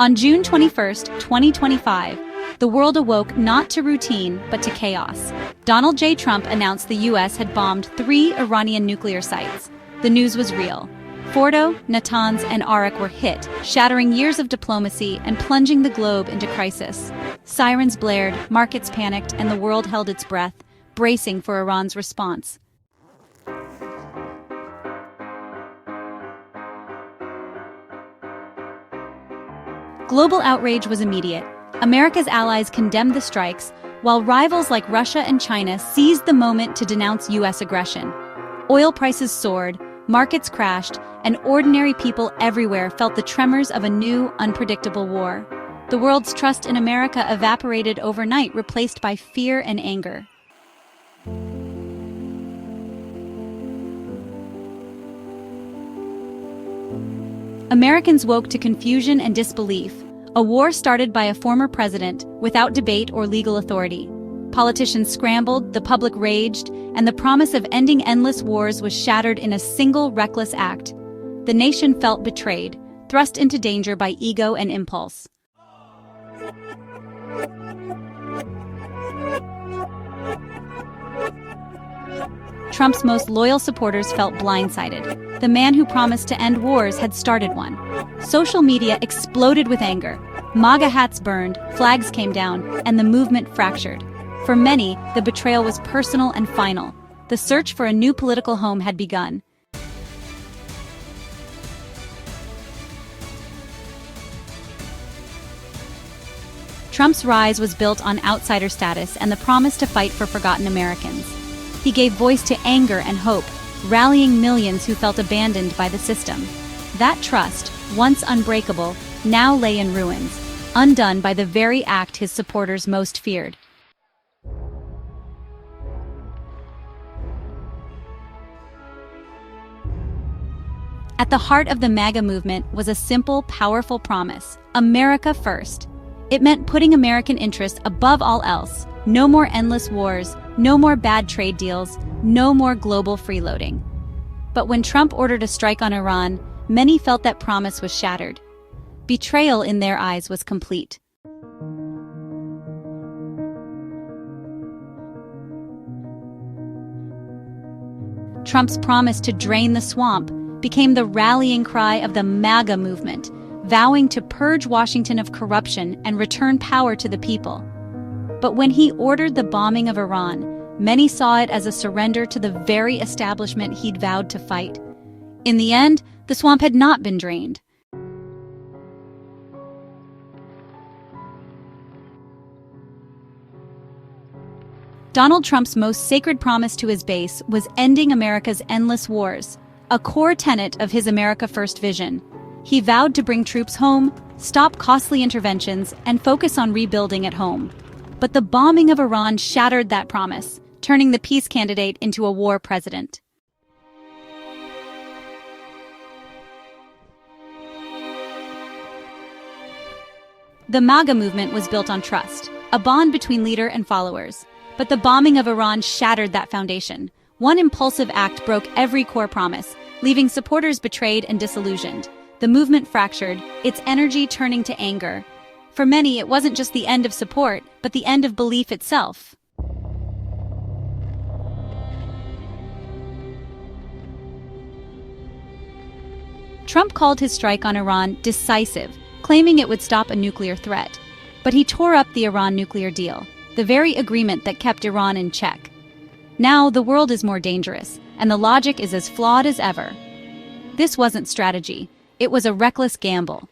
On June 21, 2025, the world awoke not to routine, but to chaos. Donald J. Trump announced the U.S. had bombed 3 Iranian nuclear sites. The news was real. Fordo, Natanz, and Arak were hit, shattering years of diplomacy and plunging the globe into crisis. Sirens blared, markets panicked, and the world held its breath, bracing for Iran's response. Global outrage was immediate. America's allies condemned the strikes, while rivals like Russia and China seized the moment to denounce U.S. aggression. Oil prices soared, markets crashed, and ordinary people everywhere felt the tremors of a new, unpredictable war. The world's trust in America evaporated overnight, replaced by fear and anger. Americans woke to confusion and disbelief. A war started by a former president, without debate or legal authority. Politicians scrambled, the public raged, and the promise of ending endless wars was shattered in a single reckless act. The nation felt betrayed, thrust into danger by ego and impulse. Trump's most loyal supporters felt blindsided. The man who promised to end wars had started one. Social media exploded with anger. MAGA hats burned, flags came down, and the movement fractured. For many, the betrayal was personal and final. The search for a new political home had begun. Trump's rise was built on outsider status and the promise to fight for forgotten Americans. He gave voice to anger and hope, rallying millions who felt abandoned by the system. That trust, once unbreakable, now lay in ruins, undone by the very act his supporters most feared. At the heart of the MAGA movement was a simple, powerful promise: America first. It meant putting American interests above all else. No more endless wars, no more bad trade deals, no more global freeloading. But when Trump ordered a strike on Iran, many felt that promise was shattered. Betrayal in their eyes was complete. Trump's promise to drain the swamp became the rallying cry of the MAGA movement, vowing to purge Washington of corruption and return power to the people. But when he ordered the bombing of Iran, many saw it as a surrender to the very establishment he'd vowed to fight. In the end, the swamp had not been drained. Donald Trump's most sacred promise to his base was ending America's endless wars, a core tenet of his America First vision. He vowed to bring troops home, stop costly interventions, and focus on rebuilding at home. But the bombing of Iran shattered that promise, turning the peace candidate into a war president. The MAGA movement was built on trust, a bond between leader and followers. But the bombing of Iran shattered that foundation. One impulsive act broke every core promise, leaving supporters betrayed and disillusioned. The movement fractured, its energy turning to anger. For many, it wasn't just the end of support, but the end of belief itself. Trump called his strike on Iran decisive, claiming it would stop a nuclear threat. But he tore up the Iran nuclear deal, the very agreement that kept Iran in check. Now the world is more dangerous, and the logic is as flawed as ever. This wasn't strategy. It was a reckless gamble.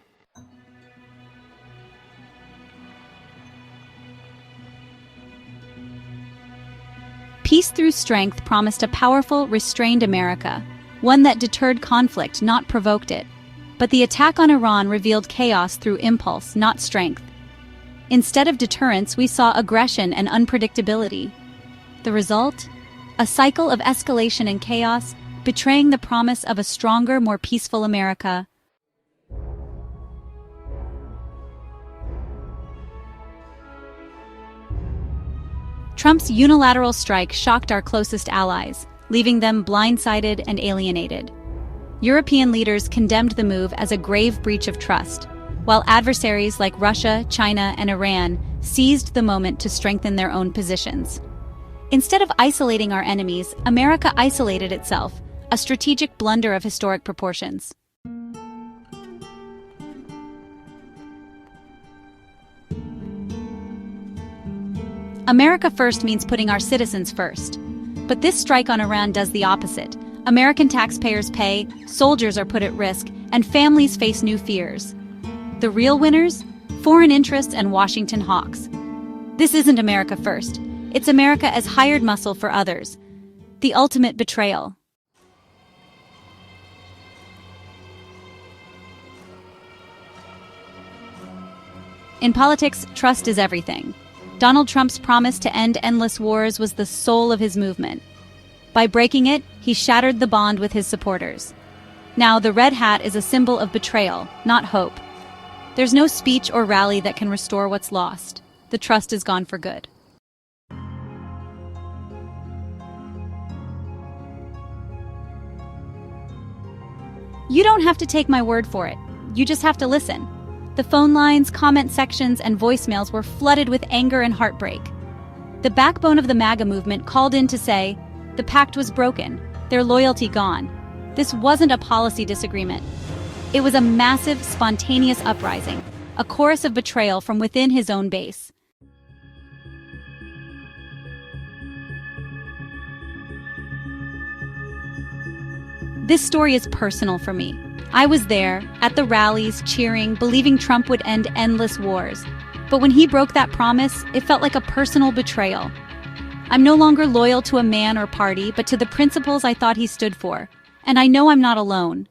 Peace through strength promised a powerful, restrained America, one that deterred conflict, not provoked it. But the attack on Iran revealed chaos through impulse, not strength. Instead of deterrence, we saw aggression and unpredictability. The result? A cycle of escalation and chaos, betraying the promise of a stronger, more peaceful America. Trump's unilateral strike shocked our closest allies, leaving them blindsided and alienated. European leaders condemned the move as a grave breach of trust, while adversaries like Russia, China, and Iran seized the moment to strengthen their own positions. Instead of isolating our enemies, America isolated itself, a strategic blunder of historic proportions. America first means putting our citizens first. But this strike on Iran does the opposite. American taxpayers pay, soldiers are put at risk, and families face new fears. The real winners? Foreign interests and Washington hawks. This isn't America first. It's America as hired muscle for others. The ultimate betrayal. In politics, trust is everything. Donald Trump's promise to end endless wars was the soul of his movement. By breaking it, he shattered the bond with his supporters. Now, the red hat is a symbol of betrayal, not hope. There's no speech or rally that can restore what's lost. The trust is gone for good. You don't have to take my word for it. You just have to listen. The phone lines, comment sections, and voicemails were flooded with anger and heartbreak. The backbone of the MAGA movement called in to say, the pact was broken, their loyalty gone. This wasn't a policy disagreement. It was a massive, spontaneous uprising, a chorus of betrayal from within his own base. This story is personal for me. I was there, at the rallies, cheering, believing Trump would end endless wars. But when he broke that promise, it felt like a personal betrayal. I'm no longer loyal to a man or party, but to the principles I thought he stood for. And I know I'm not alone.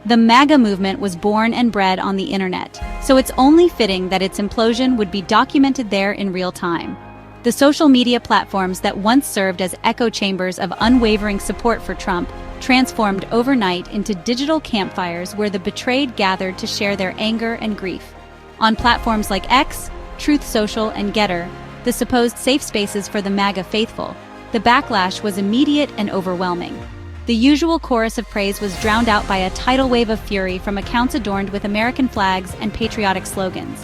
The MAGA movement was born and bred on the internet, so it's only fitting that its implosion would be documented there in real time. The social media platforms that once served as echo chambers of unwavering support for Trump transformed overnight into digital campfires where the betrayed gathered to share their anger and grief. On platforms like X, Truth Social, and Getter, the supposed safe spaces for the MAGA faithful, the backlash was immediate and overwhelming. The usual chorus of praise was drowned out by a tidal wave of fury from accounts adorned with American flags and patriotic slogans.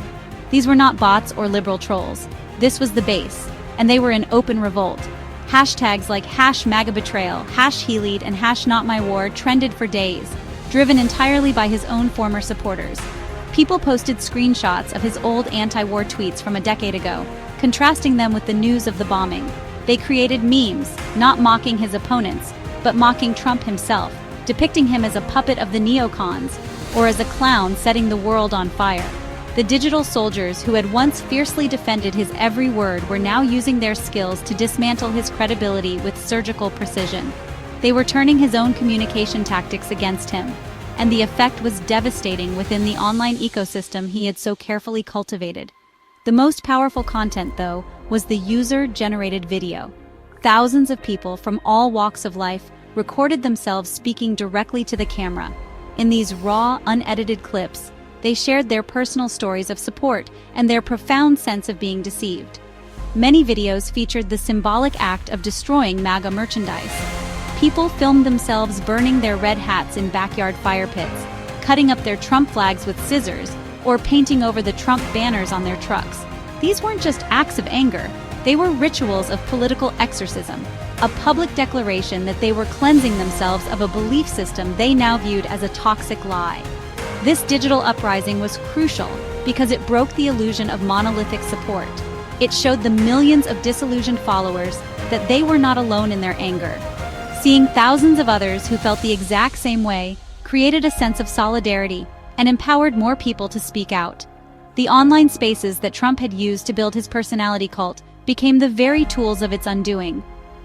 These were not bots or liberal trolls. This was the base, and they were in open revolt. Hashtags like #MAGABetrayal, #HeLead, and #NotMyWar trended for days, driven entirely by his own former supporters. People posted screenshots of his old anti-war tweets from a decade ago, contrasting them with the news of the bombing. They created memes, not mocking his opponents, but mocking Trump himself, depicting him as a puppet of the neocons, or as a clown setting the world on fire. The digital soldiers who had once fiercely defended his every word were now using their skills to dismantle his credibility with surgical precision. They were turning his own communication tactics against him, and the effect was devastating within the online ecosystem he had so carefully cultivated. The most powerful content, though, was the user-generated video. Thousands of people from all walks of life recorded themselves speaking directly to the camera. In these raw, unedited clips, they shared their personal stories of support and their profound sense of being deceived. Many videos featured the symbolic act of destroying MAGA merchandise. People filmed themselves burning their red hats in backyard fire pits, cutting up their Trump flags with scissors, or painting over the Trump banners on their trucks. These weren't just acts of anger. They were rituals of political exorcism, a public declaration that they were cleansing themselves of a belief system they now viewed as a toxic lie. This digital uprising was crucial because it broke the illusion of monolithic support. It showed the millions of disillusioned followers that they were not alone in their anger. Seeing thousands of others who felt the exact same way created a sense of solidarity and empowered more people to speak out. The online spaces that Trump had used to build his personality cult became the very tools of its undoing.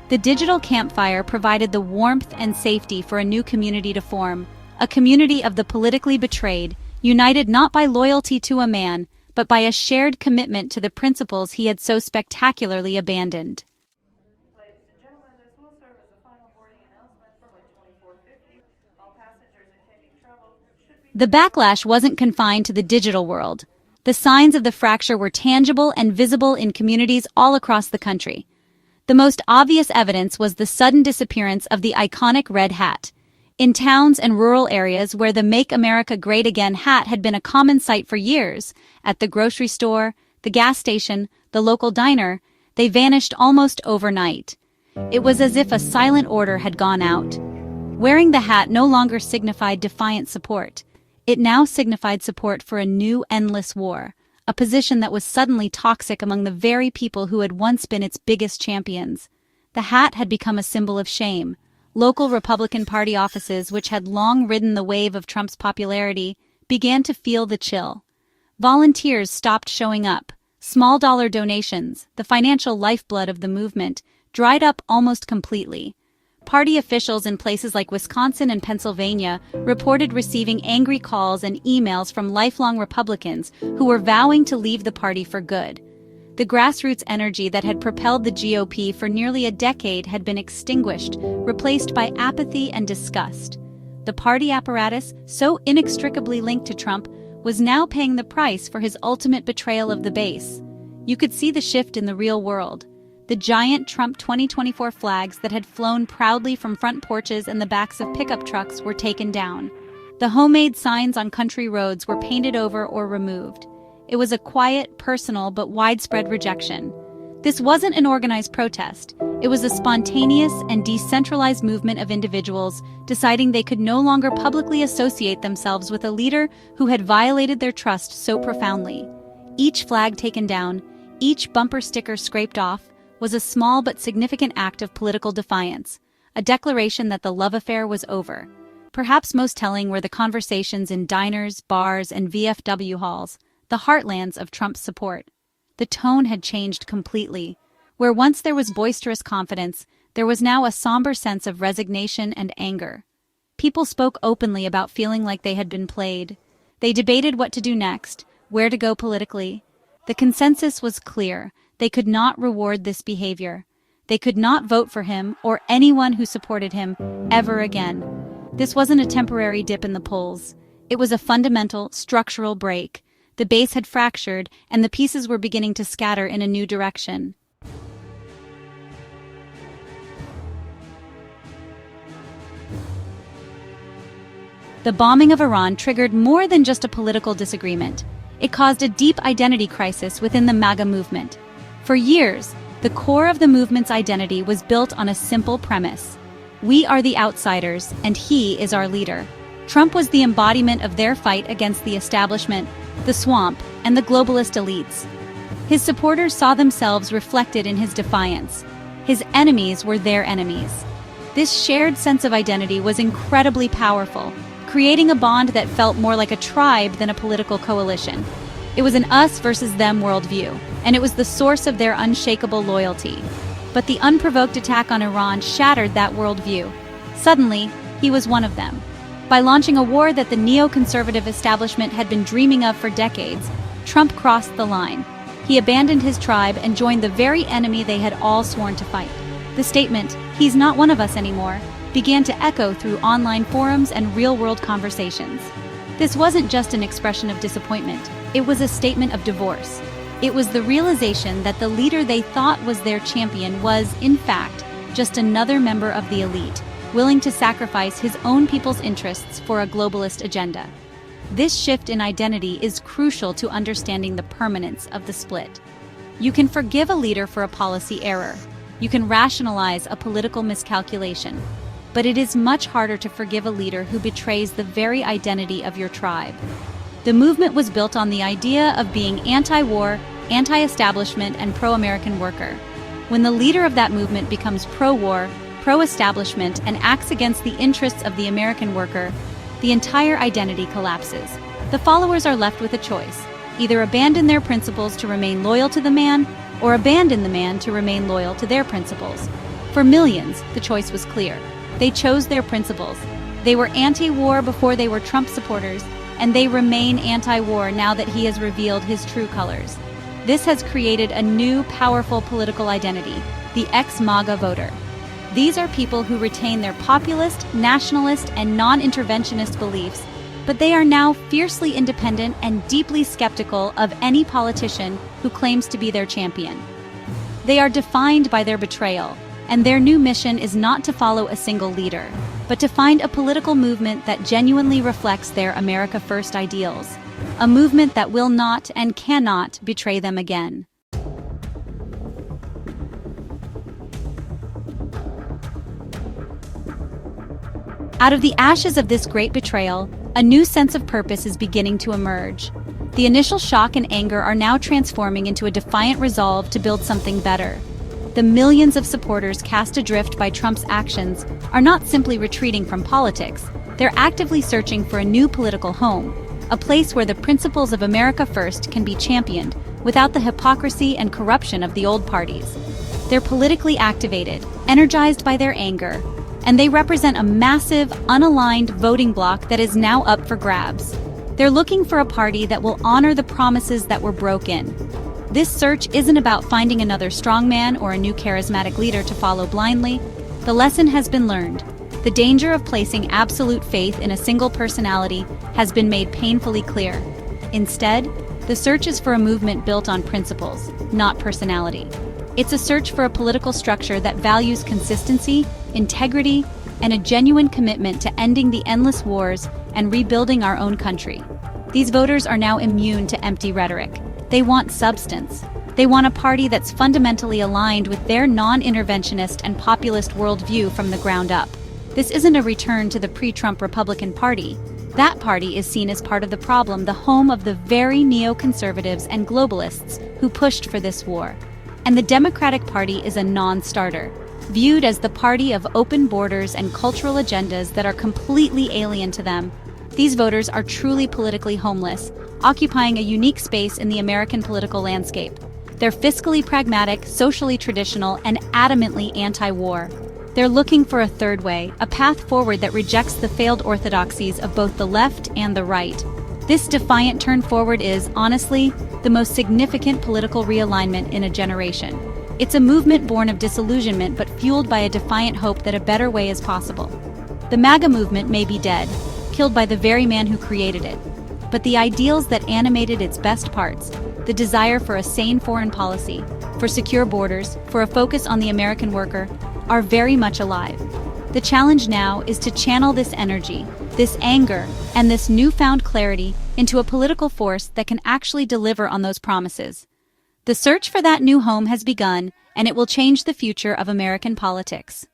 The digital campfire provided the warmth and safety for a new community to form, a community of the politically betrayed, united not by loyalty to a man, but by a shared commitment to the principles he had so spectacularly abandoned. Ladies and gentlemen, this will serve as a final boarding announcement for Flight 2450. All passengers intending travel should be... The backlash wasn't confined to the digital world. The signs of the fracture were tangible and visible in communities all across the country. The most obvious evidence was the sudden disappearance of the iconic red hat. In towns and rural areas where the Make America Great Again hat had been a common sight for years, at the grocery store, the gas station, the local diner, they vanished almost overnight. It was as if a silent order had gone out. Wearing the hat no longer signified defiant support. It now signified support for a new endless war, a position that was suddenly toxic among the very people who had once been its biggest champions. The hat had become a symbol of shame. Local Republican Party offices, which had long ridden the wave of Trump's popularity, began to feel the chill. Volunteers stopped showing up. Small-dollar donations, the financial lifeblood of the movement, dried up almost completely. Party officials in places like Wisconsin and Pennsylvania reported receiving angry calls and emails from lifelong Republicans who were vowing to leave the party for good. The grassroots energy that had propelled the GOP for nearly a decade had been extinguished, replaced by apathy and disgust. The party apparatus, so inextricably linked to Trump, was now paying the price for his ultimate betrayal of the base. You could see the shift in the real world. The giant Trump 2024 flags that had flown proudly from front porches and the backs of pickup trucks were taken down. The homemade signs on country roads were painted over or removed. It was a quiet, personal, but widespread rejection. This wasn't an organized protest. It was a spontaneous and decentralized movement of individuals deciding they could no longer publicly associate themselves with a leader who had violated their trust so profoundly. Each flag taken down, each bumper sticker scraped off, was a small but significant act of political defiance, a declaration that the love affair was over. Perhaps most telling were the conversations in diners, bars, and VFW halls, the heartlands of Trump's support. The tone had changed completely. Where once there was boisterous confidence, there was now a somber sense of resignation and anger. People spoke openly about feeling like they had been played. They debated what to do next, where to go politically. The consensus was clear. They could not reward this behavior. They could not vote for him or anyone who supported him ever again. This wasn't a temporary dip in the polls. It was a fundamental, structural break. The base had fractured, and the pieces were beginning to scatter in a new direction. The bombing of Iran triggered more than just a political disagreement. It caused a deep identity crisis within the MAGA movement. For years, the core of the movement's identity was built on a simple premise. We are the outsiders, and he is our leader. Trump was the embodiment of their fight against the establishment, the swamp, and the globalist elites. His supporters saw themselves reflected in his defiance. His enemies were their enemies. This shared sense of identity was incredibly powerful, creating a bond that felt more like a tribe than a political coalition. It was an us versus them worldview, and it was the source of their unshakable loyalty. But the unprovoked attack on Iran shattered that worldview. Suddenly, he was one of them. By launching a war that the neoconservative establishment had been dreaming of for decades, Trump crossed the line. He abandoned his tribe and joined the very enemy they had all sworn to fight. The statement, "He's not one of us anymore," began to echo through online forums and real-world conversations. This wasn't just an expression of disappointment. It was a statement of divorce. It was the realization that the leader they thought was their champion was, in fact, just another member of the elite, willing to sacrifice his own people's interests for a globalist agenda. This shift in identity is crucial to understanding the permanence of the split. You can forgive a leader for a policy error. You can rationalize a political miscalculation. But it is much harder to forgive a leader who betrays the very identity of your tribe. The movement was built on the idea of being anti-war, anti-establishment, and pro-American worker. When the leader of that movement becomes pro-war, pro-establishment, and acts against the interests of the American worker, the entire identity collapses. The followers are left with a choice: either abandon their principles to remain loyal to the man, or abandon the man to remain loyal to their principles. For millions, the choice was clear. They chose their principles. They were anti-war before they were Trump supporters, and they remain anti-war now that he has revealed his true colors. This has created a new, powerful political identity, the ex-MAGA voter. These are people who retain their populist, nationalist, and non-interventionist beliefs, but they are now fiercely independent and deeply skeptical of any politician who claims to be their champion. They are defined by their betrayal, and their new mission is not to follow a single leader, but to find a political movement that genuinely reflects their America First ideals, a movement that will not and cannot betray them again. Out of the ashes of this great betrayal, a new sense of purpose is beginning to emerge. The initial shock and anger are now transforming into a defiant resolve to build something better. The millions of supporters cast adrift by Trump's actions are not simply retreating from politics, they're actively searching for a new political home, a place where the principles of America First can be championed without the hypocrisy and corruption of the old parties. They're politically activated, energized by their anger, and they represent a massive, unaligned voting bloc that is now up for grabs. They're looking for a party that will honor the promises that were broken. This search isn't about finding another strongman or a new charismatic leader to follow blindly. The lesson has been learned. The danger of placing absolute faith in a single personality has been made painfully clear. Instead, the search is for a movement built on principles, not personality. It's a search for a political structure that values consistency, integrity, and a genuine commitment to ending the endless wars and rebuilding our own country. These voters are now immune to empty rhetoric. They want substance. They want a party that's fundamentally aligned with their non-interventionist and populist worldview from the ground up. This isn't a return to the pre-Trump Republican Party. That party is seen as part of the problem, the home of the very neoconservatives and globalists who pushed for this war. And the Democratic Party is a non-starter, viewed as the party of open borders and cultural agendas that are completely alien to them. These voters are truly politically homeless, occupying a unique space in the American political landscape. They're fiscally pragmatic, socially traditional, and adamantly anti-war. They're looking for a third way, a path forward that rejects the failed orthodoxies of both the left and the right. This defiant turn forward is, honestly, the most significant political realignment in a generation. It's a movement born of disillusionment but fueled by a defiant hope that a better way is possible. The MAGA movement may be dead, killed by the very man who created it. But the ideals that animated its best parts, the desire for a sane foreign policy, for secure borders, for a focus on the American worker, are very much alive. The challenge now is to channel this energy, this anger, and this newfound clarity into a political force that can actually deliver on those promises. The search for that new home has begun, and it will change the future of American politics.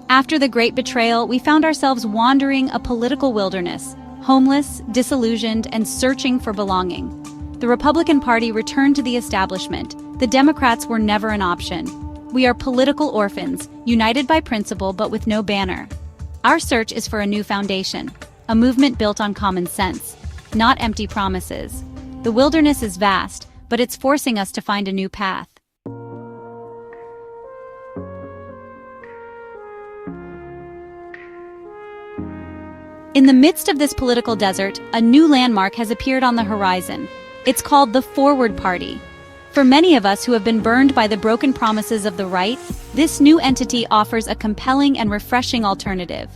After the Great Betrayal, we found ourselves wandering a political wilderness, homeless, disillusioned, and searching for belonging. The Republican Party returned to the establishment. The Democrats were never an option. We are political orphans, united by principle but with no banner. Our search is for a new foundation, a movement built on common sense, not empty promises. The wilderness is vast, but it's forcing us to find a new path. In the midst of this political desert, a new landmark has appeared on the horizon. It's called the Forward Party. For many of us who have been burned by the broken promises of the right, this new entity offers a compelling and refreshing alternative.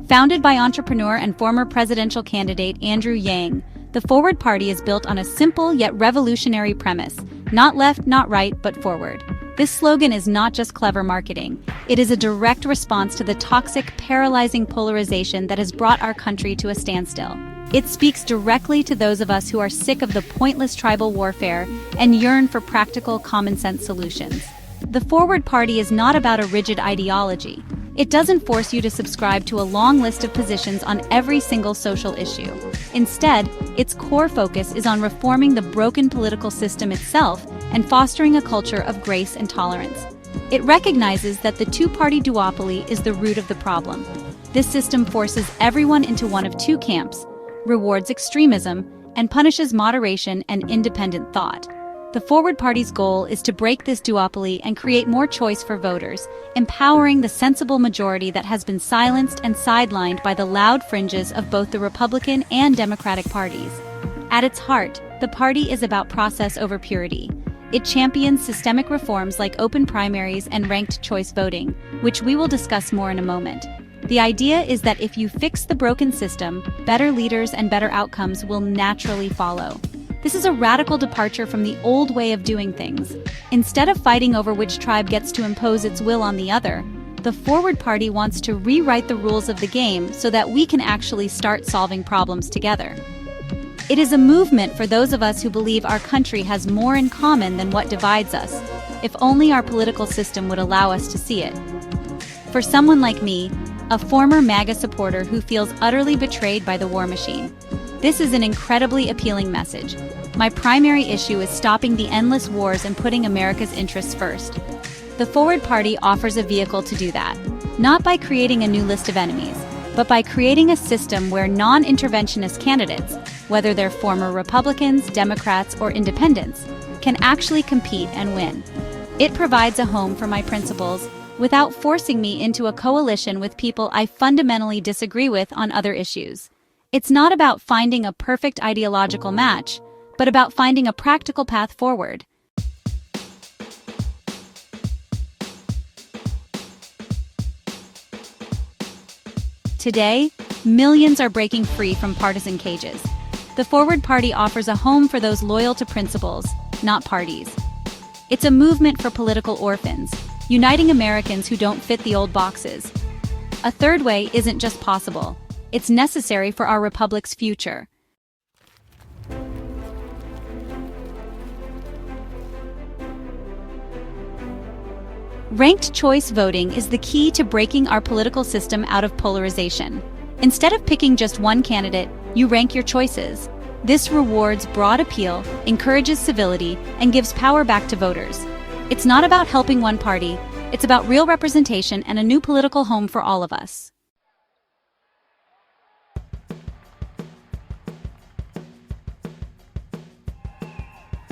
Founded by entrepreneur and former presidential candidate Andrew Yang, the Forward Party is built on a simple yet revolutionary premise: not left, not right, but forward. This slogan is not just clever marketing. It is a direct response to the toxic, paralyzing polarization that has brought our country to a standstill. It speaks directly to those of us who are sick of the pointless tribal warfare and yearn for practical, common-sense solutions. The Forward Party is not about a rigid ideology. It doesn't force you to subscribe to a long list of positions on every single social issue. Instead, its core focus is on reforming the broken political system itself and fostering a culture of grace and tolerance. It recognizes that the two-party duopoly is the root of the problem. This system forces everyone into one of two camps, rewards extremism, and punishes moderation and independent thought. The Forward Party's goal is to break this duopoly and create more choice for voters, empowering the sensible majority that has been silenced and sidelined by the loud fringes of both the Republican and Democratic parties. At its heart, the party is about process over purity. It champions systemic reforms like open primaries and ranked choice voting, which we will discuss more in a moment. The idea is that if you fix the broken system, better leaders and better outcomes will naturally follow. This is a radical departure from the old way of doing things. Instead of fighting over which tribe gets to impose its will on the other, the Forward Party wants to rewrite the rules of the game so that we can actually start solving problems together. It is a movement for those of us who believe our country has more in common than what divides us, if only our political system would allow us to see it. For someone like me, a former MAGA supporter who feels utterly betrayed by the war machine, this is an incredibly appealing message. My primary issue is stopping the endless wars and putting America's interests first. The Forward Party offers a vehicle to do that, not by creating a new list of enemies, but by creating a system where non-interventionist candidates, whether they're former Republicans, Democrats, or independents, can actually compete and win. It provides a home for my principles without forcing me into a coalition with people I fundamentally disagree with on other issues. It's not about finding a perfect ideological match, but about finding a practical path forward. Today, millions are breaking free from partisan cages. The Forward Party offers a home for those loyal to principles, not parties. It's a movement for political orphans, uniting Americans who don't fit the old boxes. A third way isn't just possible, it's necessary for our republic's future. Ranked choice voting is the key to breaking our political system out of polarization. Instead of picking just one candidate, you rank your choices. This rewards broad appeal, encourages civility, and gives power back to voters. It's not about helping one party, it's about real representation and a new political home for all of us.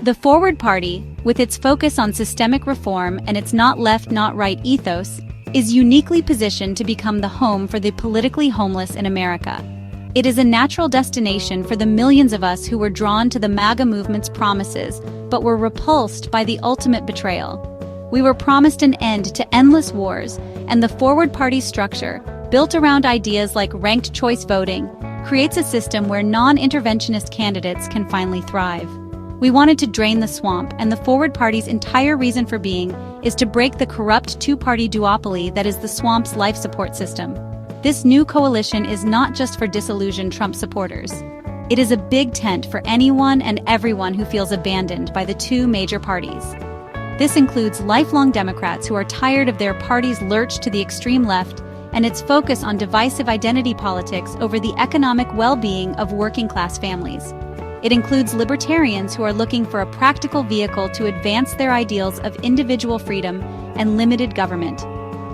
The Forward Party, with its focus on systemic reform and its not left, not right ethos, is uniquely positioned to become the home for the politically homeless in America. It is a natural destination for the millions of us who were drawn to the MAGA movement's promises, but were repulsed by the ultimate betrayal. We were promised an end to endless wars, and the Forward Party structure, built around ideas like ranked choice voting, creates a system where non-interventionist candidates can finally thrive. We wanted to drain the swamp, and the Forward Party's entire reason for being is to break the corrupt two-party duopoly that is the swamp's life support system. This new coalition is not just for disillusioned Trump supporters. It is a big tent for anyone and everyone who feels abandoned by the two major parties. This includes lifelong Democrats who are tired of their party's lurch to the extreme left and its focus on divisive identity politics over the economic well-being of working-class families. It includes libertarians who are looking for a practical vehicle to advance their ideals of individual freedom and limited government.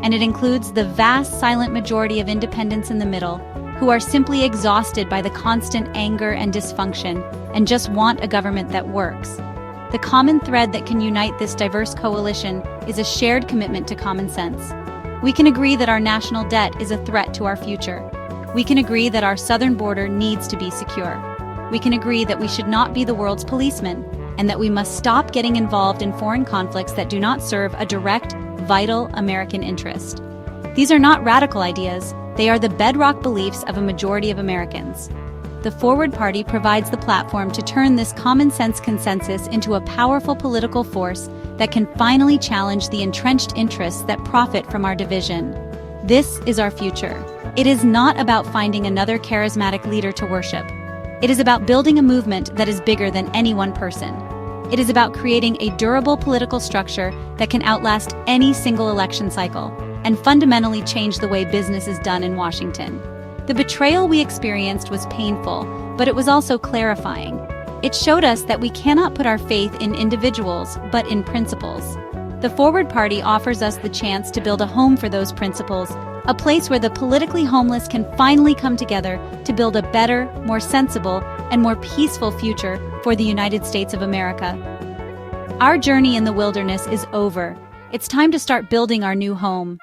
And it includes the vast silent majority of independents in the middle, who are simply exhausted by the constant anger and dysfunction and just want a government that works. The common thread that can unite this diverse coalition is a shared commitment to common sense. We can agree that our national debt is a threat to our future. We can agree that our southern border needs to be secure. We can agree that we should not be the world's policemen, and that we must stop getting involved in foreign conflicts that do not serve a direct, vital American interest. These are not radical ideas, they are the bedrock beliefs of a majority of Americans. The Forward Party provides the platform to turn this common-sense consensus into a powerful political force that can finally challenge the entrenched interests that profit from our division. This is our future. It is not about finding another charismatic leader to worship. It is about building a movement that is bigger than any one person. It is about creating a durable political structure that can outlast any single election cycle and fundamentally change the way business is done in Washington. The betrayal we experienced was painful, but it was also clarifying. It showed us that we cannot put our faith in individuals, but in principles. The Forward Party offers us the chance to build a home for those principles, a place where the politically homeless can finally come together to build a better, more sensible, and more peaceful future for the United States of America. Our journey in the wilderness is over. It's time to start building our new home.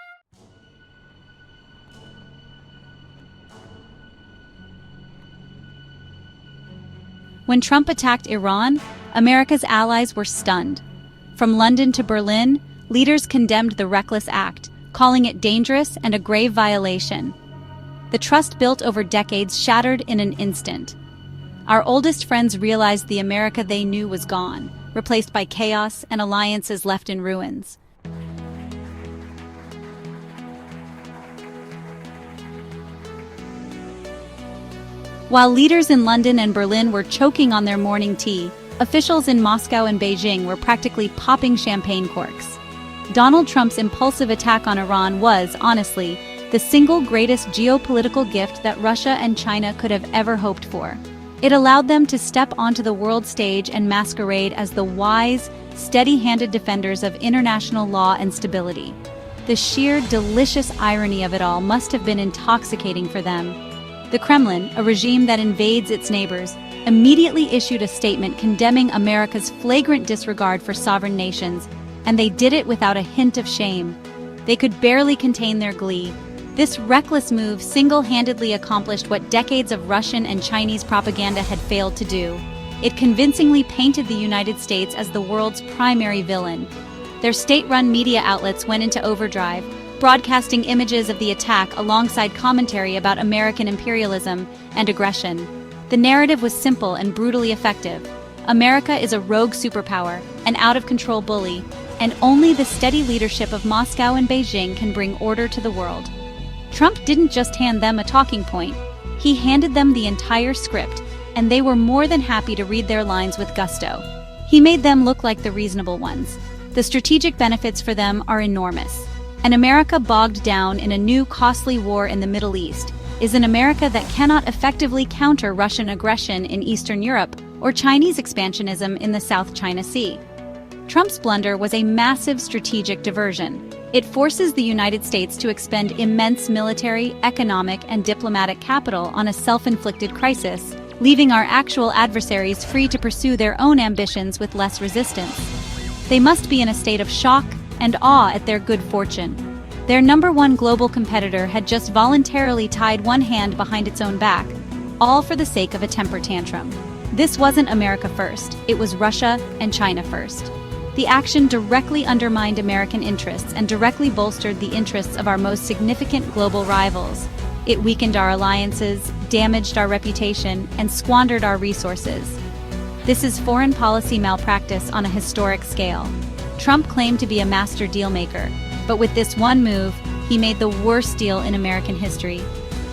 When Trump attacked Iran, America's allies were stunned. From London to Berlin, leaders condemned the reckless act, calling it dangerous and a grave violation. The trust built over decades shattered in an instant. Our oldest friends realized the America they knew was gone, replaced by chaos and alliances left in ruins. While leaders in London and Berlin were choking on their morning tea, officials in Moscow and Beijing were practically popping champagne corks. Donald Trump's impulsive attack on Iran was, honestly, the single greatest geopolitical gift that Russia and China could have ever hoped for. It allowed them to step onto the world stage and masquerade as the wise, steady-handed defenders of international law and stability. The sheer, delicious irony of it all must have been intoxicating for them. The Kremlin, a regime that invades its neighbors, immediately issued a statement condemning America's flagrant disregard for sovereign nations, and they did it without a hint of shame. They could barely contain their glee. This reckless move single-handedly accomplished what decades of Russian and Chinese propaganda had failed to do. It convincingly painted the United States as the world's primary villain. Their state-run media outlets went into overdrive, broadcasting images of the attack alongside commentary about American imperialism and aggression. The narrative was simple and brutally effective. America is a rogue superpower, an out-of-control bully, and only the steady leadership of Moscow and Beijing can bring order to the world. Trump didn't just hand them a talking point, he handed them the entire script, and they were more than happy to read their lines with gusto. He made them look like the reasonable ones. The strategic benefits for them are enormous. An America bogged down in a new costly war in the Middle East is an America that cannot effectively counter Russian aggression in Eastern Europe or Chinese expansionism in the South China Sea. Trump's blunder was a massive strategic diversion. It forces the United States to expend immense military, economic, and diplomatic capital on a self-inflicted crisis, leaving our actual adversaries free to pursue their own ambitions with less resistance. They must be in a state of shock and awe at their good fortune. Their #1 global competitor had just voluntarily tied one hand behind its own back, all for the sake of a temper tantrum. This wasn't America first, it was Russia and China first. The action directly undermined American interests and directly bolstered the interests of our most significant global rivals. It weakened our alliances, damaged our reputation, and squandered our resources. This is foreign policy malpractice on a historic scale. Trump claimed to be a master dealmaker, but with this one move, he made the worst deal in American history.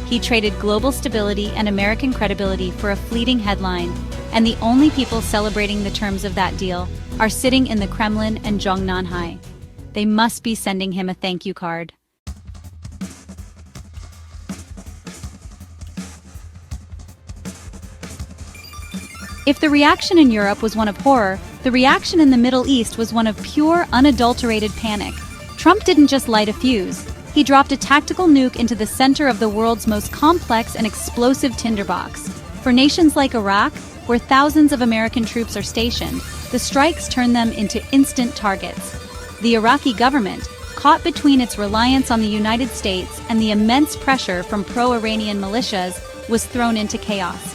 He traded global stability and American credibility for a fleeting headline, and the only people celebrating the terms of that deal are sitting in the Kremlin and Zhongnanhai. They must be sending him a thank you card. If the reaction in Europe was one of horror, the reaction in the Middle East was one of pure, unadulterated panic. Trump didn't just light a fuse. He dropped a tactical nuke into the center of the world's most complex and explosive tinderbox. For nations like Iraq, where thousands of American troops are stationed, the strikes turned them into instant targets. The Iraqi government, caught between its reliance on the United States and the immense pressure from pro-Iranian militias, was thrown into chaos.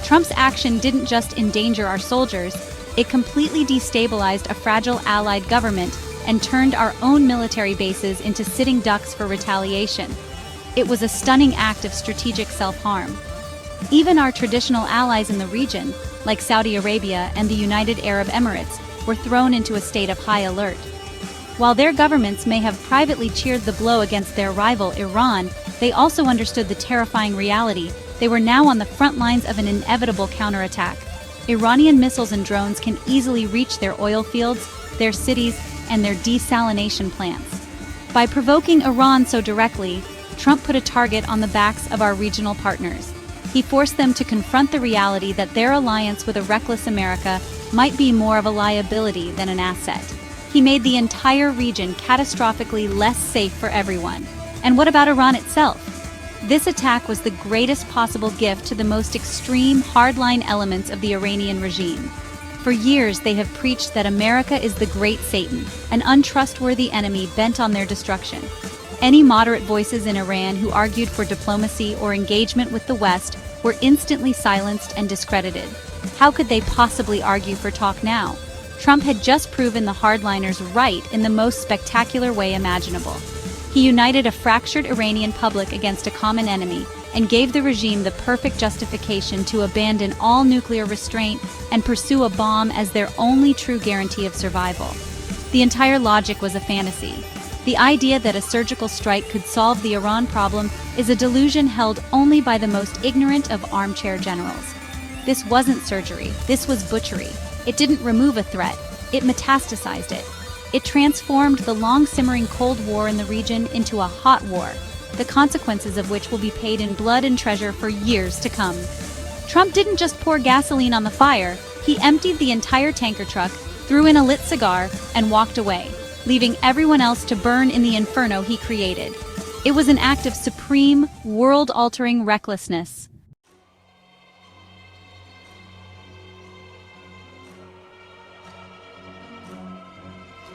Trump's action didn't just endanger our soldiers, it completely destabilized a fragile allied government and turned our own military bases into sitting ducks for retaliation. It was a stunning act of strategic self-harm. Even our traditional allies in the region, like Saudi Arabia and the United Arab Emirates, were thrown into a state of high alert. While their governments may have privately cheered the blow against their rival, Iran, they also understood the terrifying reality. They were now on the front lines of an inevitable counterattack. Iranian missiles and drones can easily reach their oil fields, their cities, and their desalination plants. By provoking Iran so directly, Trump put a target on the backs of our regional partners. He forced them to confront the reality that their alliance with a reckless America might be more of a liability than an asset. He made the entire region catastrophically less safe for everyone. And what about Iran itself? This attack was the greatest possible gift to the most extreme, hardline elements of the Iranian regime. For years, they have preached that America is the great Satan, an untrustworthy enemy bent on their destruction. Any moderate voices in Iran who argued for diplomacy or engagement with the West were instantly silenced and discredited. How could they possibly argue for talk now? Trump had just proven the hardliners right in the most spectacular way imaginable. He united a fractured Iranian public against a common enemy, and gave the regime the perfect justification to abandon all nuclear restraint and pursue a bomb as their only true guarantee of survival. The entire logic was a fantasy. The idea that a surgical strike could solve the Iran problem is a delusion held only by the most ignorant of armchair generals. This wasn't surgery, this was butchery. It didn't remove a threat, it metastasized it. It transformed the long-simmering Cold War in the region into a hot war, the consequences of which will be paid in blood and treasure for years to come. Trump didn't just pour gasoline on the fire, he emptied the entire tanker truck, threw in a lit cigar, and walked away, leaving everyone else to burn in the inferno he created. It was an act of supreme, world-altering recklessness.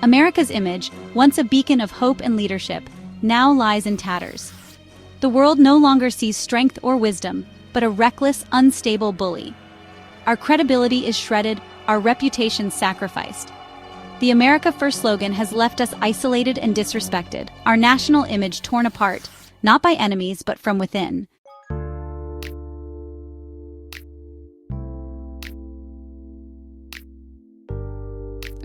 America's image, once a beacon of hope and leadership, now lies in tatters. The world no longer sees strength or wisdom, but a reckless, unstable bully. Our credibility is shredded, our reputation sacrificed. The America First slogan has left us isolated and disrespected, our national image torn apart, not by enemies but from within.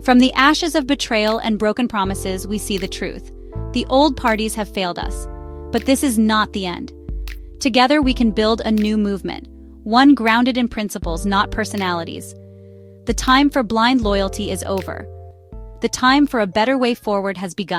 From the ashes of betrayal and broken promises, we see the truth. The old parties have failed us. But this is not the end. Together we can build a new movement, one grounded in principles, not personalities. The time for blind loyalty is over. The time for a better way forward has begun.